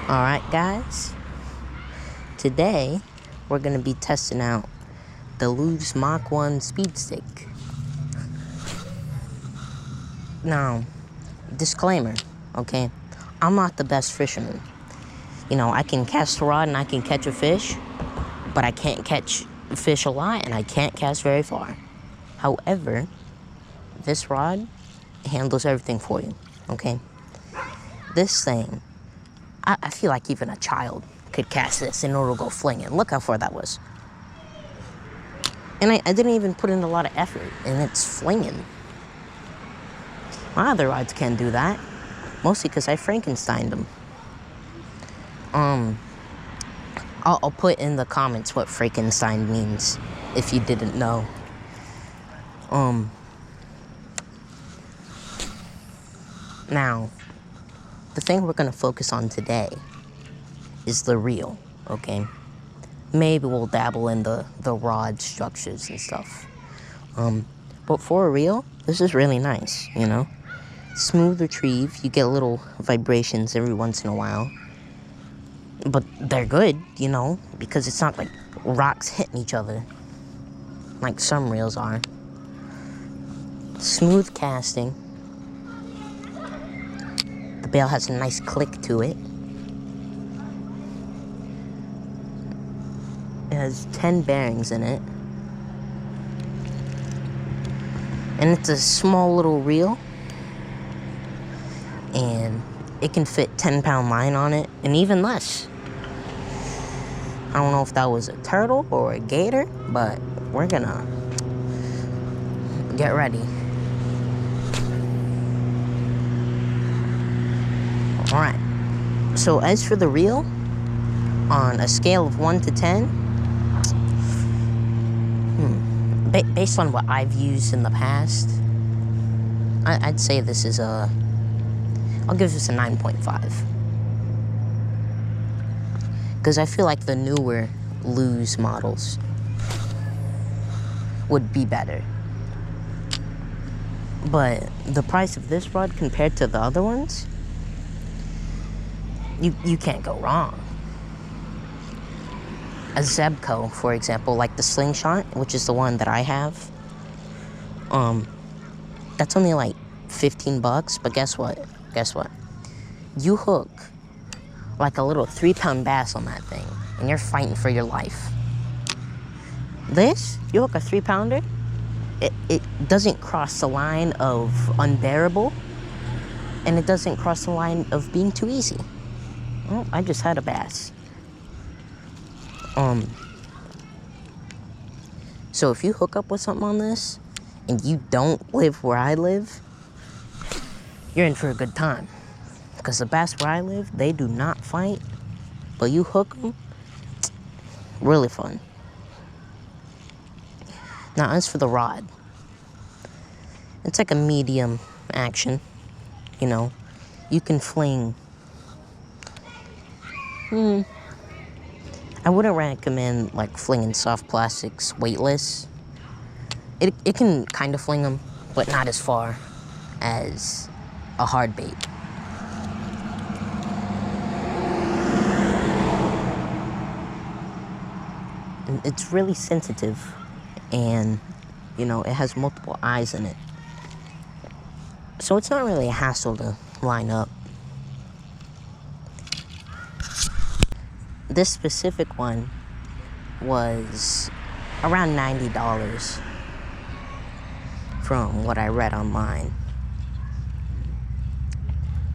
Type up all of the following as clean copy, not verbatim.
Alright guys, today we're going to be testing out the Lews Mach 1 speed stick. Now, disclaimer, okay, I'm not the best fisherman. You know, I can cast a rod and I can catch a fish, but I can't catch fish a lot and I can't cast very far. However, this rod handles everything for you, okay? This thing, I feel like even a child could cast this and it'll go flinging. Look how far that was. And I didn't even put in a lot of effort, and it's flinging. My other rods can't do that, mostly because I Frankensteined them. I'll put in the comments what Frankenstein means, if you didn't know. Now, the thing we're gonna focus on today is the reel, okay? Maybe we'll dabble in the rod structures and stuff. But for a reel, this is really nice, you know? Smooth retrieve, you get little vibrations every once in a while. But they're good, you know, because it's not like rocks hitting each other, like some reels are. Smooth casting. The bail has a nice click to it. It has 10 bearings in it. And it's a small little reel. And it can fit 10-pound line on it, and even less. I don't know if that was a turtle or a gator, but we're gonna get ready. Alright, so as for the reel, on a scale of 1 to 10, based on what I've used in the past, I'd say this is I'll give this a 9.5. Because I feel like the newer Lews models would be better. But the price of this rod compared to the other ones, you can't go wrong. A Zebco, for example, like the Slingshot, which is the one that I have, that's only like 15 bucks, but guess what? You hook like a little 3-pound bass on that thing, and you're fighting for your life. This, you hook a 3-pounder, it doesn't cross the line of unbearable, and it doesn't cross the line of being too easy. Oh, I just had a bass. So if you hook up with something on this, and you don't live where I live, you're in for a good time. Because the bass where I live, they do not fight, but you hook them, really fun. Now, as for the rod, it's like a medium action, you know. You can fling, I wouldn't recommend like flinging soft plastics weightless. It can kind of fling them, but not as far as a hard bait. And it's really sensitive, and you know, it has multiple eyes in it, so it's not really a hassle to line up. This specific one was around $90 from what I read online.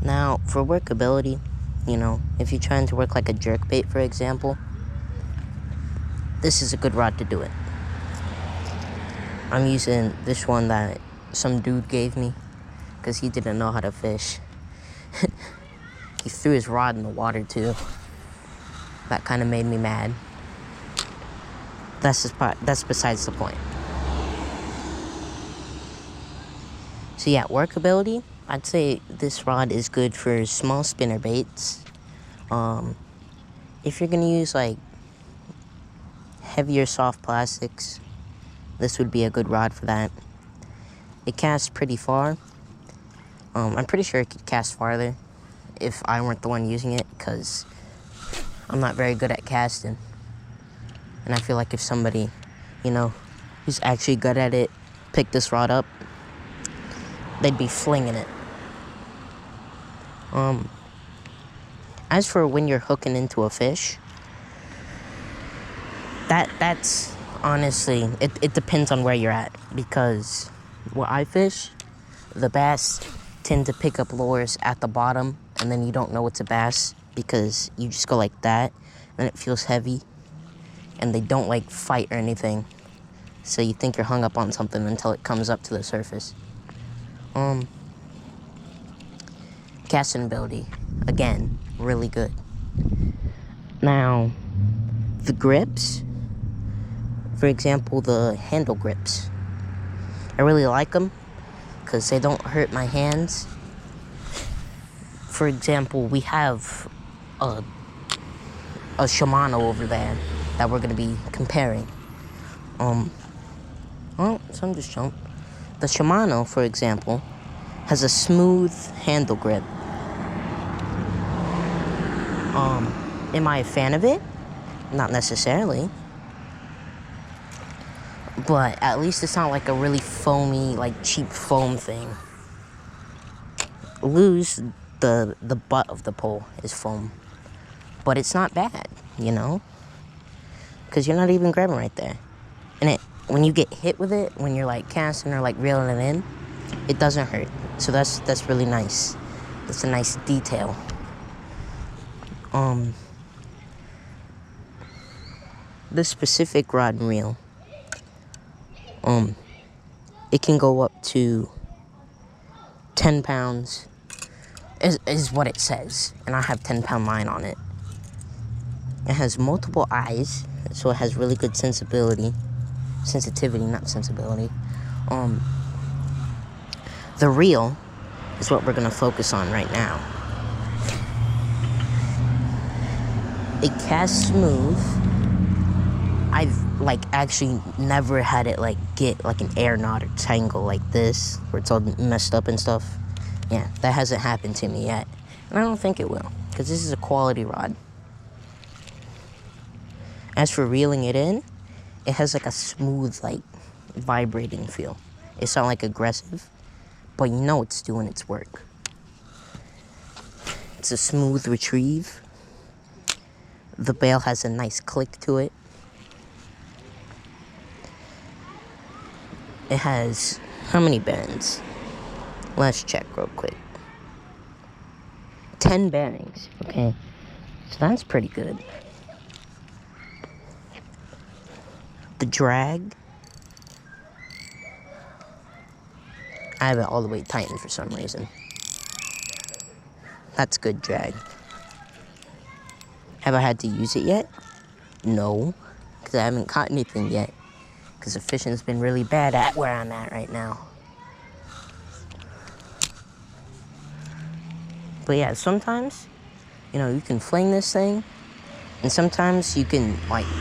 Now, for workability, you know, if you're trying to work like a jerkbait, for example, this is a good rod to do it. I'm using this one that some dude gave me because he didn't know how to fish. He threw his rod in the water too. That kind of made me mad. That's besides the point. So yeah, workability, I'd say this rod is good for small spinner baits. If you're gonna use like heavier soft plastics, this would be a good rod for that. It casts pretty far. I'm pretty sure it could cast farther if I weren't the one using it, because I'm not very good at casting. And I feel like if somebody, who's actually good at it, picked this rod up, they'd be flinging it. As for when you're hooking into a fish, that's honestly, it depends on where you're at. Because where I fish, the bass tend to pick up lures at the bottom, and then you don't know it's a bass because you just go like that, and it feels heavy, and they don't like fight or anything. So you think you're hung up on something until it comes up to the surface. Casting ability, again, really good. Now, the grips, for example, the handle grips, I really like them because they don't hurt my hands. For example, we have a Shimano over there that we're going to be comparing. Some just jumped. The Shimano, for example, has a smooth handle grip. Am I a fan of it? Not necessarily. But at least it's not like a really foamy, like cheap foam thing. Lews, the butt of the pole is foam. But it's not bad, because you're not even grabbing right there. And when you get hit with it, when you're like casting or like reeling it in, it doesn't hurt. So that's really nice. That's a nice detail. This specific rod and reel, it can go up to 10 pounds, is what it says. And I have 10-pound line on it. It has multiple eyes, so it has really good sensitivity, not sensibility. The reel is what we're gonna focus on right now. It casts smooth. I've actually never had it get like an air knot or tangle like this, where it's all messed up and stuff. Yeah, that hasn't happened to me yet, and I don't think it will, because this is a quality rod. As for reeling it in, it has like a smooth, vibrating feel. It's not aggressive, but it's doing its work. It's a smooth retrieve. The bail has a nice click to it. It has how many bearings? Let's check real quick. 10 bearings, okay? So that's pretty good. The drag, I have it all the way tightened for some reason. That's good drag. Have I had to use it yet? No, because I haven't caught anything yet. Because the fishing's been really bad at where I'm at right now. But yeah, sometimes, you can fling this thing, and sometimes you can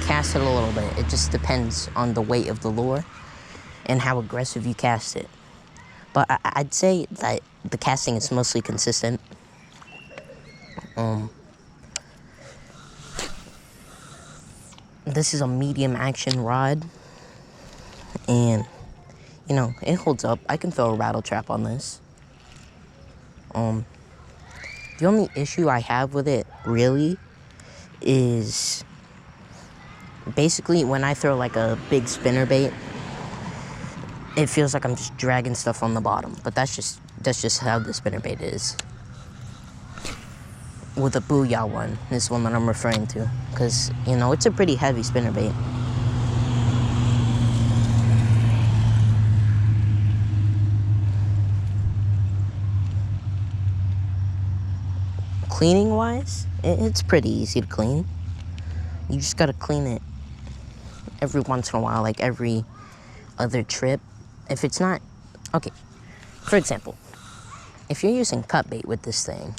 cast it a little bit. It just depends on the weight of the lure and how aggressive you cast it. But I'd say that the casting is mostly consistent. This is a medium action rod, and it holds up. I can throw a rattle trap on this. The only issue I have with it really is basically when I throw a big spinnerbait, it feels like I'm just dragging stuff on the bottom. But that's just how the spinnerbait is. With a Booyah one, this one that I'm referring to, because it's a pretty heavy spinnerbait. Cleaning wise, it's pretty easy to clean. You just gotta clean it every once in a while, every other trip. If it's not, okay, for example, if you're using cut bait with this thing,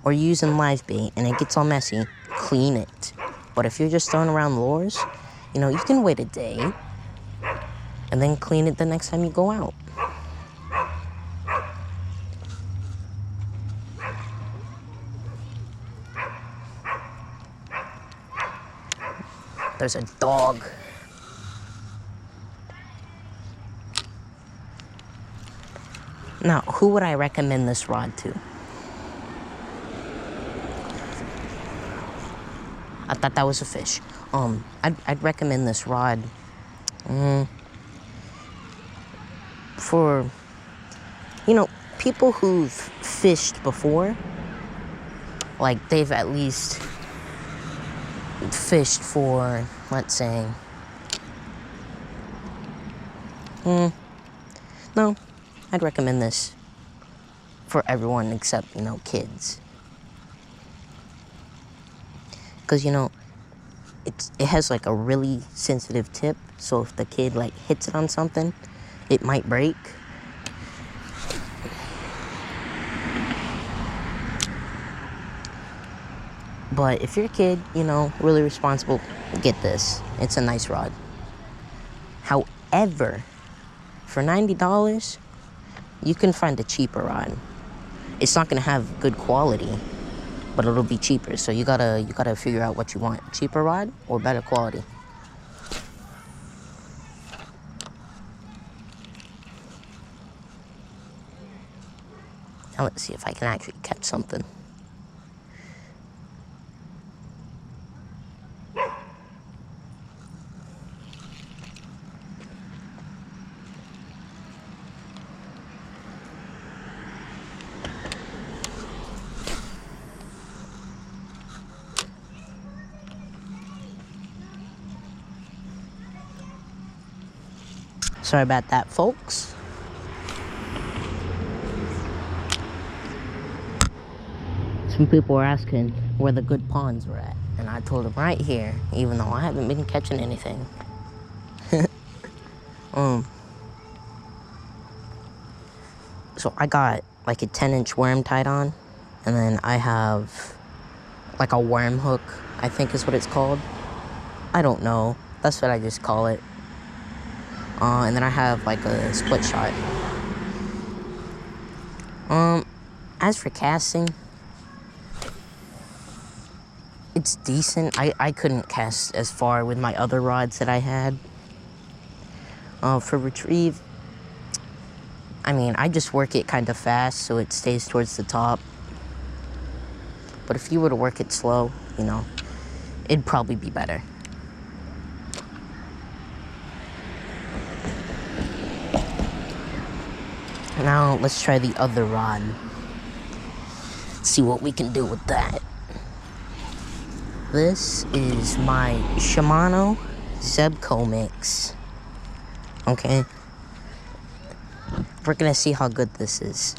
or you're using live bait and it gets all messy, clean it. But if you're just throwing around lures, you can wait a day and then clean it the next time you go out. There's a dog. Now, who would I recommend this rod to? I thought that was a fish. I'd recommend this rod for, people who've fished before. Like, they've at least fished for, let's say, no, I'd recommend this for everyone except, kids. Because, it has, like, a really sensitive tip, so if the kid, like, hits it on something, it might break. But if you're a kid, really responsible, get this. It's a nice rod. However, for $90, you can find a cheaper rod. It's not gonna have good quality, but it'll be cheaper. So you gotta figure out what you want: cheaper rod or better quality. Now let's see if I can actually catch something. Sorry about that, folks. Some people were asking where the good ponds were at, and I told them right here, even though I haven't been catching anything. So I got like a 10-inch worm tied on, and then I have like a worm hook, I think is what it's called. I don't know. That's what I just call it. And then I have like a split shot. As for casting, it's decent. I couldn't cast as far with my other rods that I had. For retrieve, I mean, I just work it kind of fast so it stays towards the top. But if you were to work it slow, it'd probably be better. Now, let's try the other rod. See what we can do with that. This is my Shimano Zebco mix. Okay. We're gonna see how good this is.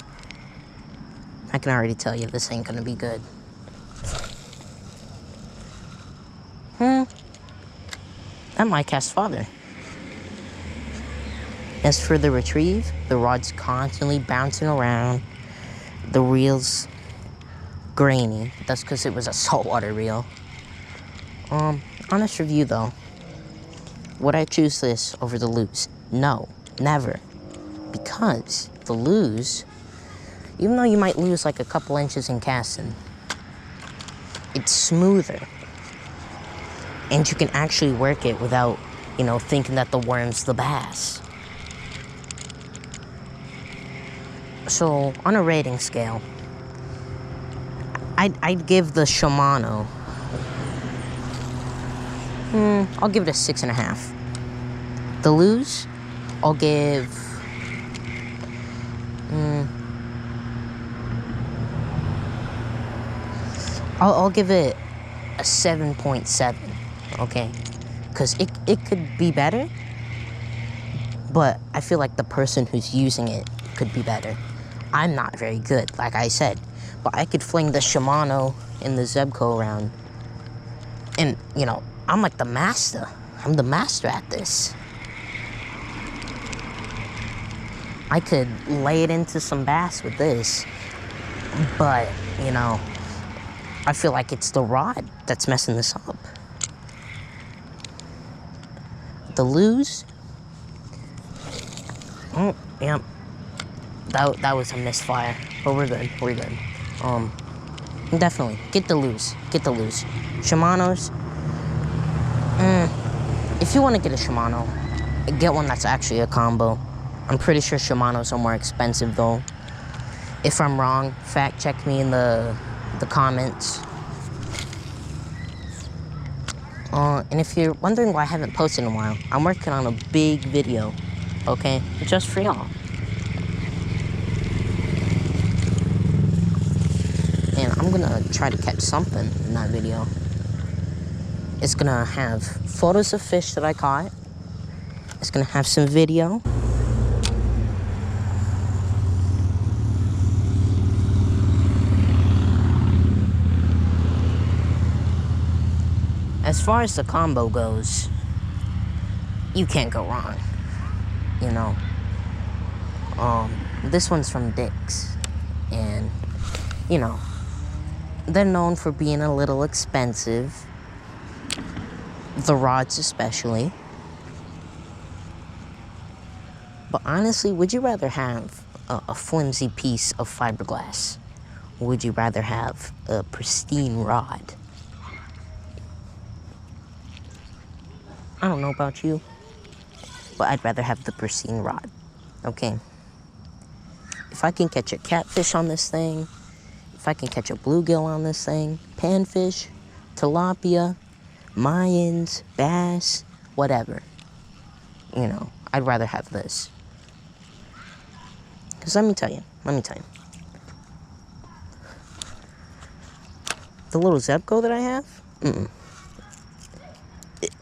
I can already tell you this ain't gonna be good. That might cast farther. As for the retrieve, the rod's constantly bouncing around. The reel's grainy. That's because it was a saltwater reel. Honest review though. Would I choose this over the Lews? No, never. Because the Lews, even though you might lose like a couple inches in casting, it's smoother. And you can actually work it without, thinking that the worm's the bass. So, on a rating scale, I'd give the Shimano, I'll give it a 6.5. The Lews, I'll give, I'll give it a 7.7, okay? Because it could be better, but I feel like the person who's using it could be better. I'm not very good, like I said, but I could fling the Shimano and the Zebco around. And, I'm like the master. I'm the master at this. I could lay it into some bass with this, but, I feel like it's the rod that's messing this up. The Lews, yep. That was a misfire, but we're good. Definitely get the Lews. Shimano's, If you want to get a Shimano, get one that's actually a combo. I'm pretty sure Shimano's are more expensive though. If I'm wrong, fact check me in the comments. And if you're wondering why I haven't posted in a while, I'm working on a big video, okay? Just for y'all. And I'm gonna try to catch something in that video. It's gonna have photos of fish that I caught. It's gonna have some video. As far as the combo goes, you can't go wrong, you know. This one's from Dick's, and, you know, they're known for being a little expensive, the rods especially. But honestly, would you rather have a flimsy piece of fiberglass? Or would you rather have a pristine rod? I don't know about you, but I'd rather have the pristine rod, okay? If I can catch a catfish on this thing, if I can catch a bluegill on this thing, panfish, tilapia, Mayans, bass, whatever, you know, I'd rather have this. Because let me tell you, the little Zebco that I have,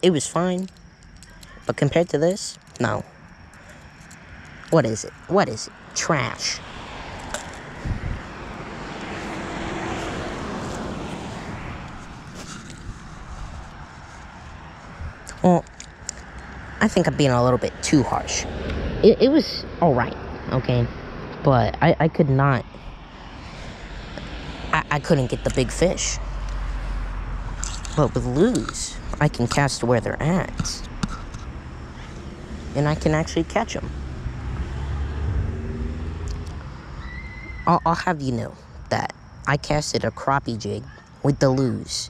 it was fine, but compared to this, no. What is it? Trash. Well, I think I'm being a little bit too harsh. It was alright, okay? But I could not... I couldn't get the big fish. But with Lews, I can cast where they're at. And I can actually catch them. I'll have you know that I casted a crappie jig with the Lews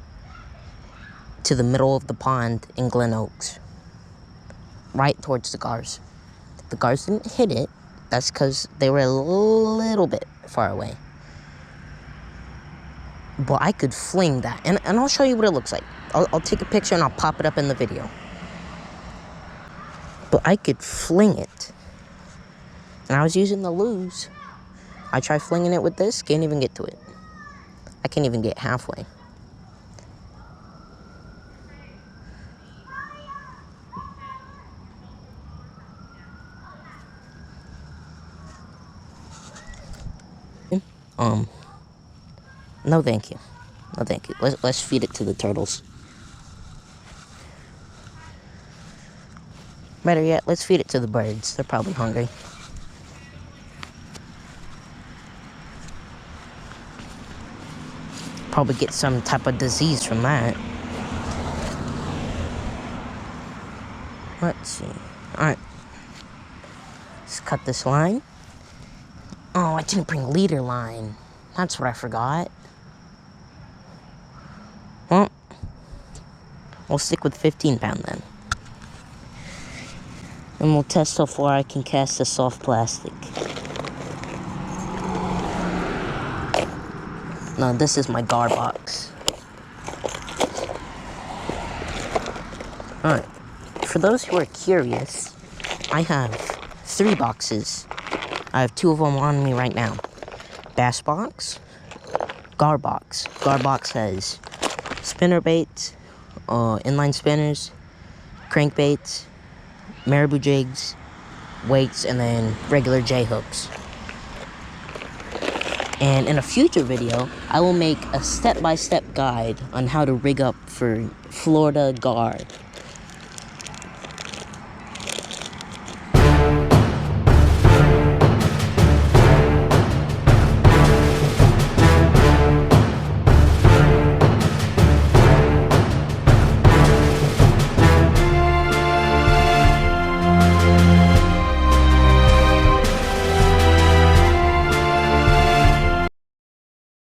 to the middle of the pond in Glen Oaks. Right towards the gars. The gars didn't hit it. That's because they were a little bit far away. But I could fling that. And I'll show you what it looks like. I'll take a picture and I'll pop it up in the video. But I could fling it. And I was using the Lews. I tried flinging it with this, can't even get to it. I can't even get halfway. No thank you. No thank you. Let's feed it to the turtles. Better yet, let's feed it to the birds. They're probably hungry. Probably get some type of disease from that. Let's see. Alright. Let's cut this line. Oh, I didn't bring leader line. That's what I forgot. Well, we'll stick with 15-pound then. And we'll test how far I can cast the soft plastic. No, this is my gar box. Alright. For those who are curious, I have 3 boxes. I have 2 of them on me right now. Bass box, gar box. Gar box has spinner baits, inline spinners, crankbaits, marabou jigs, weights, and then regular J-hooks. And in a future video, I will make a step-by-step guide on how to rig up for Florida gar